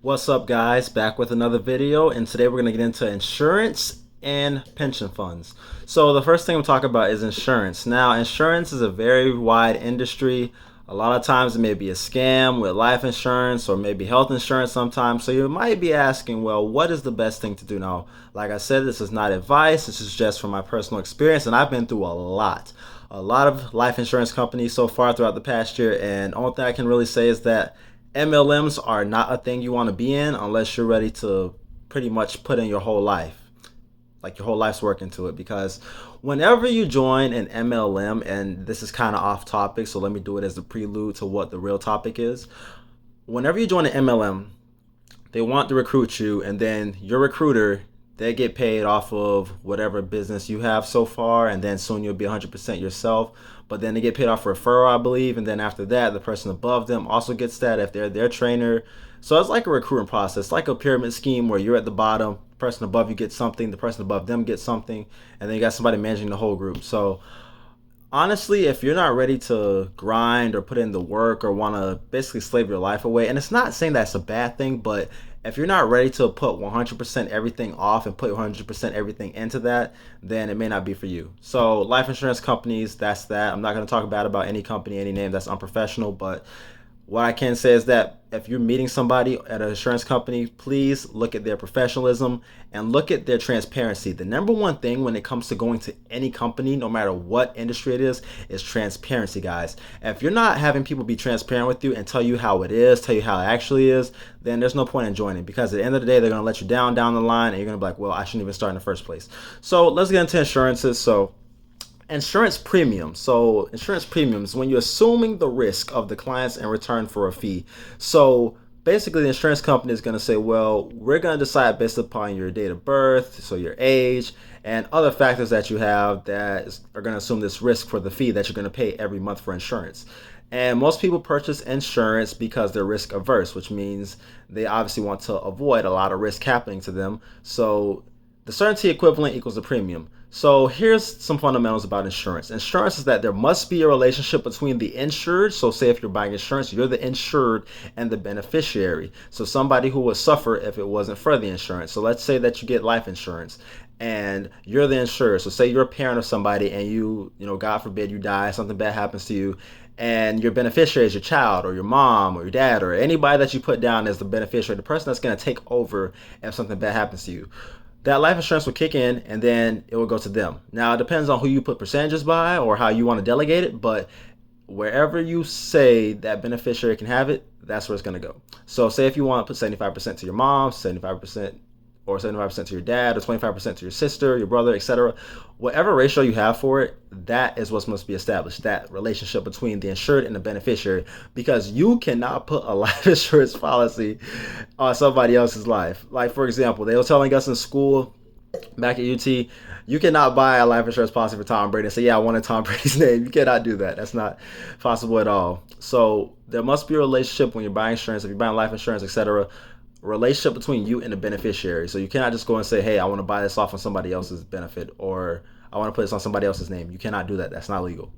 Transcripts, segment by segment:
What's up, guys? Back with another video, and today we're going to get into insurance and pension funds. So the first thing I'm talking about is insurance. Now, insurance is a very wide industry. A lot of times it may be a scam with life insurance or maybe health insurance sometimes. So you might be asking, well, what is the best thing to do now? Like I said, this is not advice. This is just from my personal experience, and I've been through a lot of life insurance companies so far throughout the past year, and the only thing I can really say is that MLMs are not a thing you want to be in unless you're ready to pretty much put in your whole life, like your whole life's work into it. Because whenever you join an MLM, and this is kind of off topic, so let me do it as the prelude to what the real topic is. Whenever you join an MLM, they want to recruit you, and then your recruiter, they get paid off of whatever business you have so far, and then soon you'll be 100% yourself. But then they get paid off for referral, I believe, and then after that, the person above them also gets that if they're their trainer. So it's like a recruiting process, like a pyramid scheme where you're at the bottom, the person above you gets something, the person above them gets something, and then you got somebody managing the whole group. So honestly, if you're not ready to grind or put in the work or want to basically slave your life away, and it's not saying that's a bad thing, but if you're not ready to put 100% everything off and put 100% everything into that, then it may not be for you. So life insurance companies, that's that. I'm not going to talk bad about any company, any name that's unprofessional, but what I can say is that if you're meeting somebody at an insurance company, please look at their professionalism and look at their transparency. The number one thing when it comes to going to any company, no matter what industry it is transparency, guys. If you're not having people be transparent with you and tell you how it is, tell you how it actually is, then there's no point in joining, because at the end of the day, they're going to let you down the line, and you're going to be like, well, I shouldn't even start in the first place. So let's get into insurances. Insurance premiums. So insurance premiums, when you're assuming the risk of the clients in return for a fee. So basically the insurance company is going to say, well, we're going to decide based upon your date of birth, so your age, and other factors that you have that are going to assume this risk for the fee that you're going to pay every month for insurance. And most people purchase insurance because they're risk averse, which means they obviously want to avoid a lot of risk happening to them. So the certainty equivalent equals the premium. So here's some fundamentals about insurance. Insurance is that there must be a relationship between the insured. So say if you're buying insurance, you're the insured and the beneficiary. So somebody who would suffer if it wasn't for the insurance. So let's say that you get life insurance and you're the insured. So say you're a parent of somebody and God forbid you die, something bad happens to you, and your beneficiary is your child or your mom or your dad or anybody that you put down as the beneficiary, the person that's going to take over if something bad happens to you. That life insurance will kick in and then it will go to them. Now, it depends on who you put percentages by or how you want to delegate it, but wherever you say that beneficiary can have it, that's where it's going to go. So say if you want to put 75% to your mom, 75% or 75% to your dad, or 25% to your sister, your brother, etc. Whatever ratio you have for it, that is what must be established, that relationship between the insured and the beneficiary, because you cannot put a life insurance policy on somebody else's life. Like, for example, they were telling us in school back at UT, you cannot buy a life insurance policy for Tom Brady and say, yeah, I wanted Tom Brady's name. You cannot do that. That's not possible at all. So there must be a relationship when you're buying insurance, if you're buying life insurance, etc., relationship between you and the beneficiary. So you cannot just go and say, hey, I want to buy this off on somebody else's benefit, or I want to put this on somebody else's name. You cannot do that. That's not legal.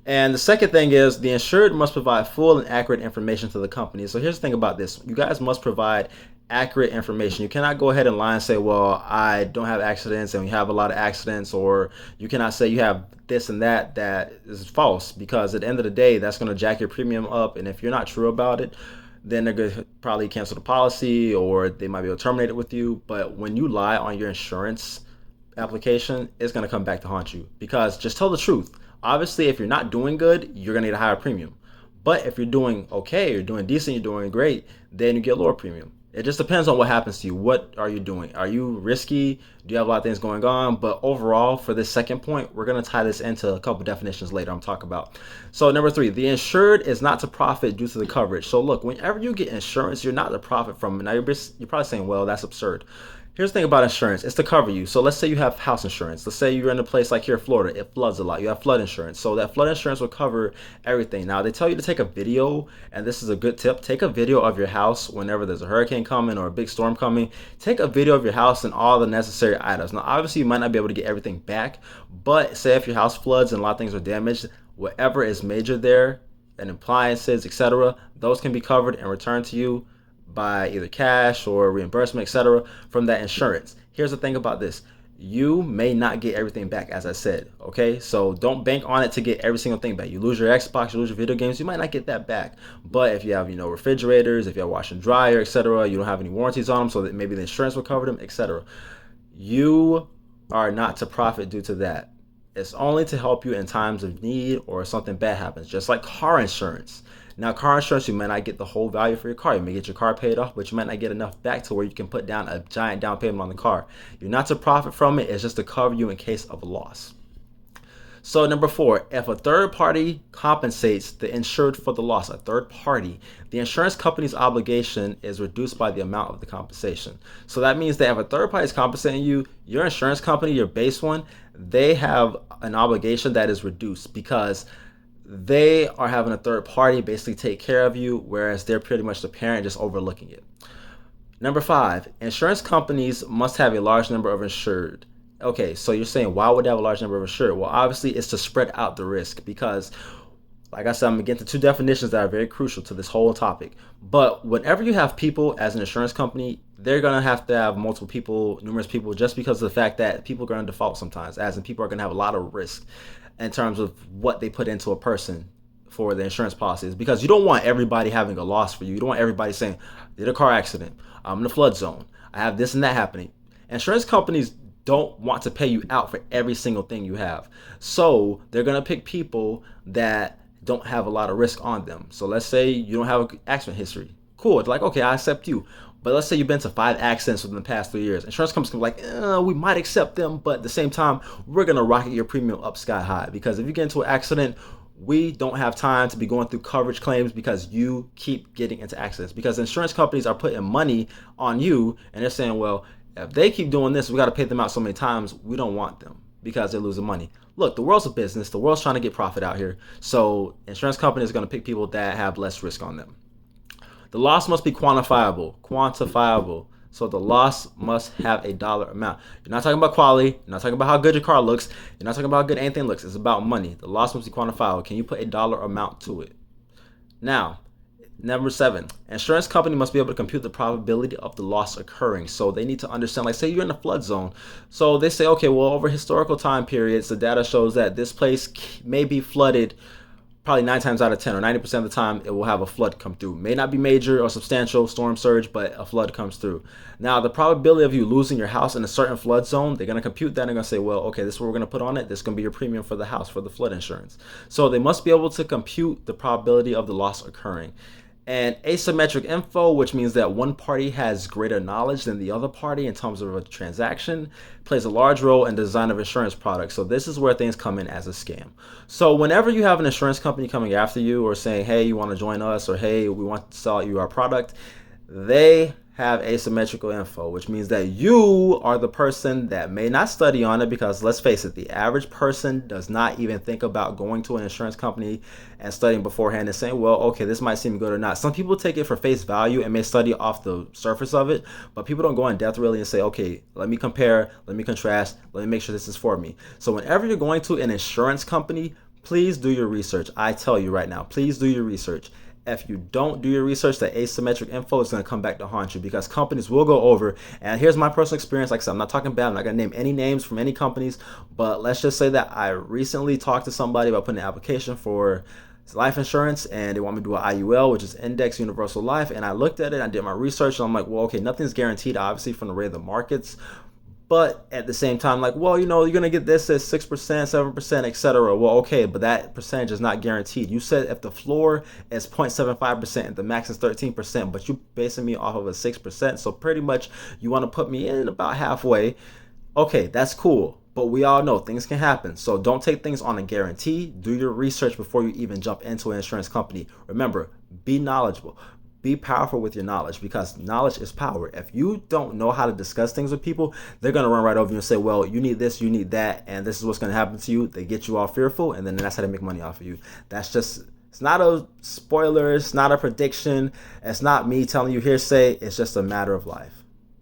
And the second thing is the insured must provide full and accurate information to the company. So here's the thing about this. You guys must provide accurate information. You cannot go ahead and lie and say, well, I don't have accidents and we have a lot of accidents, or you cannot say you have this and that is false, because at the end of the day, that's going to jack your premium up. And if you're not true about it, then they're going to probably cancel the policy, or they might be able to terminate it with you. But when you lie on your insurance application, it's going to come back to haunt you, because just tell the truth. Obviously, if you're not doing good, you're going to need a higher premium. But if you're doing okay, you're doing decent, you're doing great, then you get lower premium. It just depends on what happens to you. What are you doing? Are you risky? Do you have a lot of things going on? But overall, for this second point, we're going to tie this into a couple definitions later I'm talking about. So number 3, the insured is not to profit due to the coverage. So look, whenever you get insurance, you're not to profit from it. Now you're probably saying, well, that's absurd. Here's the thing about insurance. It's to cover you. So let's say you have house insurance. Let's say you're in a place like here in Florida. It floods a lot. You have flood insurance. So that flood insurance will cover everything. Now, they tell you to take a video, and this is a good tip. Take a video of your house whenever there's a hurricane coming or a big storm coming. Take a video of your house and all the necessary items. Now, obviously, you might not be able to get everything back, but say if your house floods and a lot of things are damaged, whatever is major there, and appliances, etc., those can be covered and returned to you by either cash or reimbursement, etc., from that insurance. Here's the thing about this. You may not get everything back, as I said, okay? So don't bank on it to get every single thing back. You lose your Xbox, you lose your video games, you might not get that back. But if you have, refrigerators, if you have washer and dryer, etc., you don't have any warranties on them, so that maybe the insurance will cover them, etc. You are not to profit due to that. It's only to help you in times of need or something bad happens, just like car insurance. Now, car insurance, you might not get the whole value for your car. You may get your car paid off, but you might not get enough back to where you can put down a giant down payment on the car. You're not to profit from it. It's just to cover you in case of a loss. So number 4, if a third party compensates the insured for the loss, a third party, the insurance company's obligation is reduced by the amount of the compensation. So that means that if a third party is compensating you, your insurance company, your base one, they have an obligation that is reduced because they are having a third party basically take care of you, whereas they're pretty much the parent just overlooking it. Number 5, insurance companies must have a large number of insured. Okay, so you're saying why would they have a large number of insured? Well, obviously it's to spread out the risk because, like I said, I'm going to get into 2 definitions that are very crucial to this whole topic. But whenever you have people as an insurance company, they're going to have multiple people, numerous people, just because of the fact that people are going to default sometimes, as in people are going to have a lot of risk in terms of what they put into a person for the insurance policies, because you don't want everybody having a loss for you. You don't want everybody saying, did a car accident, I'm in a flood zone, I have this and that happening. Insurance companies don't want to pay you out for every single thing you have. So they're going to pick people that don't have a lot of risk on them. So let's say you don't have an accident history. Cool. It's like, okay, I accept you. But let's say you've been to 5 accidents within the past 3 years. Insurance companies can be like, we might accept them, but at the same time, we're going to rocket your premium up sky high. Because if you get into an accident, we don't have time to be going through coverage claims because you keep getting into accidents. Because insurance companies are putting money on you, and they're saying, well, if they keep doing this, we got to pay them out so many times. We don't want them because they're losing money. Look, the world's a business. The world's trying to get profit out here. So insurance companies are going to pick people that have less risk on them. The loss must be quantifiable. So the loss must have a dollar amount. You're not talking about quality. You're not talking about how good your car looks. You're not talking about how good anything looks. It's about money. The loss must be quantifiable. Can you put a dollar amount to it? Now, number 7, insurance company must be able to compute the probability of the loss occurring. So they need to understand, like say you're in a flood zone. So they say, okay, well, over historical time periods, the data shows that this place may be flooded probably 9 times out of 10 or 90% of the time it will have a flood come through. May not be major or substantial storm surge, but a flood comes through. Now, the probability of you losing your house in a certain flood zone, they're going to compute that and they're going to say, well, okay, this is what we're going to put on it. This is going to be your premium for the house, for the flood insurance. So they must be able to compute the probability of the loss occurring. And asymmetric info, which means that one party has greater knowledge than the other party in terms of a transaction, plays a large role in the design of insurance products. So this is where things come in as a scam. So whenever you have an insurance company coming after you or saying, hey, you want to join us, or hey, we want to sell you our product, they have asymmetrical info, which means that you are the person that may not study on it, because let's face it, the average person does not even think about going to an insurance company and studying beforehand and saying, well, okay, this might seem good or not. Some people take it for face value and may study off the surface of it, but people don't go in depth really and say, okay, let me compare, let me contrast, let me make sure this is for me. So whenever you're going to an insurance company, please do your research. I tell you right now, please do your research. If you don't do your research, the asymmetric info is going to come back to haunt you, because companies will go over, and here's my personal experience. Like I said, I'm not talking bad. I'm not going to name any names from any companies, but let's just say that I recently talked to somebody about putting an application for life insurance, and they want me to do an IUL, which is Index Universal Life, and I looked at it, I did my research, and I'm like, well, okay, nothing's guaranteed, obviously, from the rate of the markets. But at the same time, like, well, you're going to get this at 6%, 7%, etc. Well, okay, but that percentage is not guaranteed. You said if the floor is 0.75% and the max is 13%, but you're basing me off of a 6%. So pretty much you want to put me in about halfway. Okay, that's cool. But we all know things can happen. So don't take things on a guarantee. Do your research before you even jump into an insurance company. Remember, be knowledgeable. Be powerful with your knowledge, because knowledge is power. If you don't know how to discuss things with people, they're going to run right over you and say, well, you need this, you need that, and this is what's going to happen to you. They get you all fearful, and then that's how they make money off of you. That's just, it's not a spoiler. It's not a prediction. It's not me telling you hearsay. It's just a matter of life.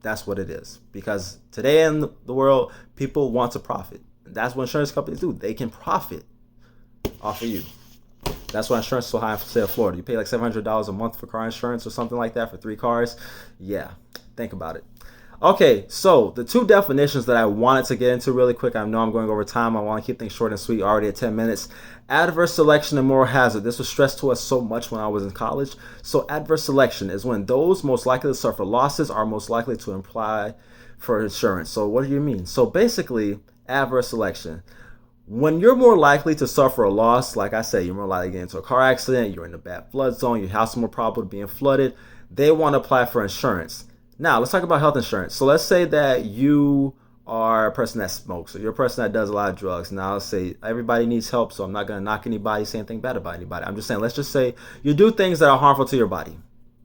That's what it is. Because today in the world, people want to profit. That's what insurance companies do. They can profit off of you. That's why insurance is so high in the state of Florida. You pay like $700 a month for car insurance or something like that for 3 cars. Yeah, think about it. Okay, so the two definitions that I wanted to get into really quick. I know I'm going over time. I want to keep things short and sweet. Already at 10 minutes. Adverse selection and moral hazard. This was stressed to us so much when I was in college. So adverse selection is when those most likely to suffer losses are most likely to apply for insurance. So what do you mean? So basically, adverse selection. When you're more likely to suffer a loss, like I said, you're more likely to get into a car accident, you're in a bad flood zone, your house is more probable to being flooded, they want to apply for insurance. Now, let's talk about health insurance. So let's say that you are a person that smokes, or you're a person that does a lot of drugs. Now, let's say everybody needs help, so I'm not going to knock anybody, say anything bad about anybody. I'm just saying, let's just say you do things that are harmful to your body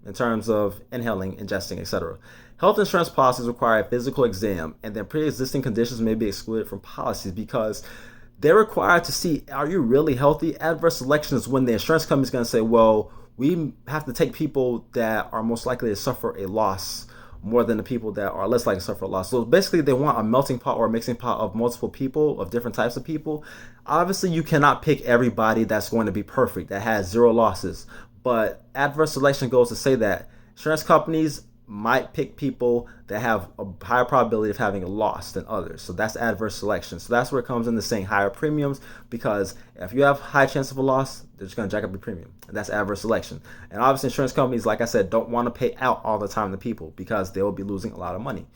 in terms of inhaling, ingesting, etc. Health insurance policies require a physical exam, and then pre-existing conditions may be excluded from policies because they're required to see, are you really healthy? Adverse selection is when the insurance company is going to say, well, we have to take people that are most likely to suffer a loss more than the people that are less likely to suffer a loss. So basically, they want a melting pot or a mixing pot of multiple people, of different types of people. Obviously, you cannot pick everybody that's going to be perfect, that has 0 losses. But adverse selection goes to say that insurance companies might pick people that have a higher probability of having a loss than others. So that's adverse selection. So that's where it comes into saying higher premiums, because if you have high chance of a loss, they're just going to jack up your premium. And that's adverse selection. And obviously insurance companies, like I said, don't want to pay out all the time to people because they will be losing a lot of money.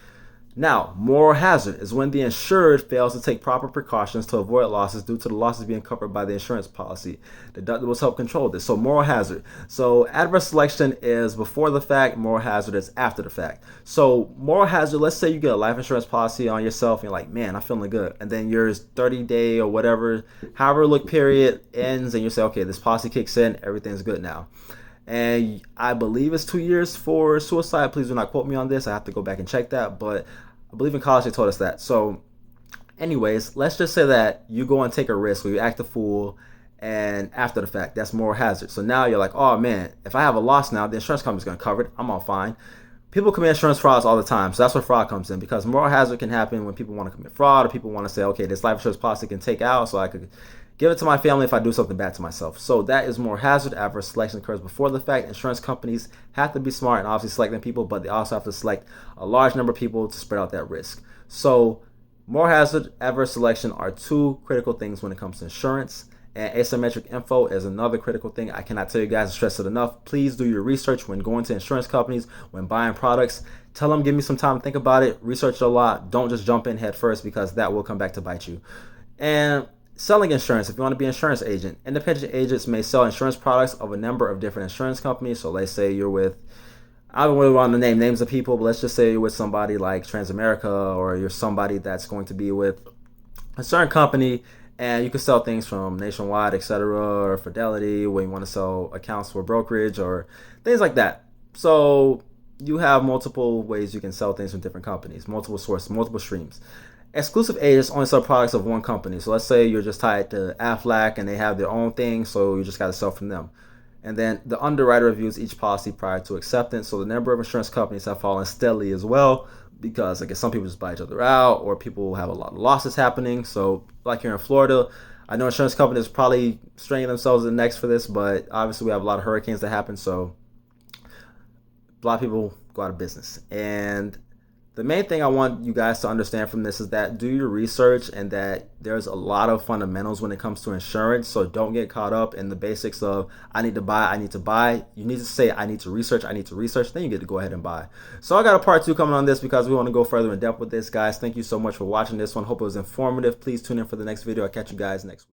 Now, moral hazard is when the insured fails to take proper precautions to avoid losses due to the losses being covered by the insurance policy. Deductibles help control this. So moral hazard. So adverse selection is before the fact, moral hazard is after the fact. So moral hazard, let's say you get a life insurance policy on yourself and you're like, man, I'm feeling good. And then your 30-day or whatever, however look period ends and you say, okay, this policy kicks in, everything's good now. And I believe it's 2 years for suicide. Please do not quote me on this. I have to go back and check that. But I believe in college they told us that. So anyways, let's just say that you go and take a risk or you act a fool, and after the fact, that's moral hazard. So now you're like, oh man, if I have a loss now, the insurance company's going to cover it. I'm all fine. People commit insurance frauds all the time. So that's where fraud comes in, because moral hazard can happen when people want to commit fraud or people want to say, okay, this life insurance policy can take out so I could give it to my family if I do something bad to myself. So that is moral hazard. Adverse selection occurs before the fact. Insurance companies have to be smart and obviously selecting people, but they also have to select a large number of people to spread out that risk. So moral hazard, adverse selection are two critical things when it comes to insurance. And asymmetric info is another critical thing. I cannot tell you guys and stress it enough. Please do your research when going to insurance companies, when buying products. Tell them, give me some time to think about it. Research it a lot. Don't just jump in head first, because that will come back to bite you. And selling insurance, if you want to be an insurance agent, independent agents may sell insurance products of a number of different insurance companies. So let's say you're with, I don't really want to name names of people, but let's just say you're with somebody like Transamerica, or you're somebody that's going to be with a certain company, and you can sell things from Nationwide, etc., or Fidelity, when you want to sell accounts for brokerage or things like that. So you have multiple ways you can sell things from different companies, multiple sources, multiple streams. Exclusive agents only sell products of one company. So let's say you're just tied to Aflac and they have their own thing, so you just got to sell from them. And then the underwriter reviews each policy prior to acceptance. So the number of insurance companies have fallen steadily as well, because I guess some people just buy each other out, or people have a lot of losses happening. So like here in Florida, I know insurance companies probably straining themselves in the necks for this, but obviously we have a lot of hurricanes that happen, so a lot of people go out of business. And the main thing I want you guys to understand from this is that do your research, and that there's a lot of fundamentals when it comes to insurance. So don't get caught up in the basics of I need to buy, I need to buy. You need to say I need to research, I need to research. Then you get to go ahead and buy. So I got a part 2 coming on this, because we want to go further in depth with this, guys. Thank you so much for watching this one. Hope it was informative. Please tune in for the next video. I'll catch you guys next week.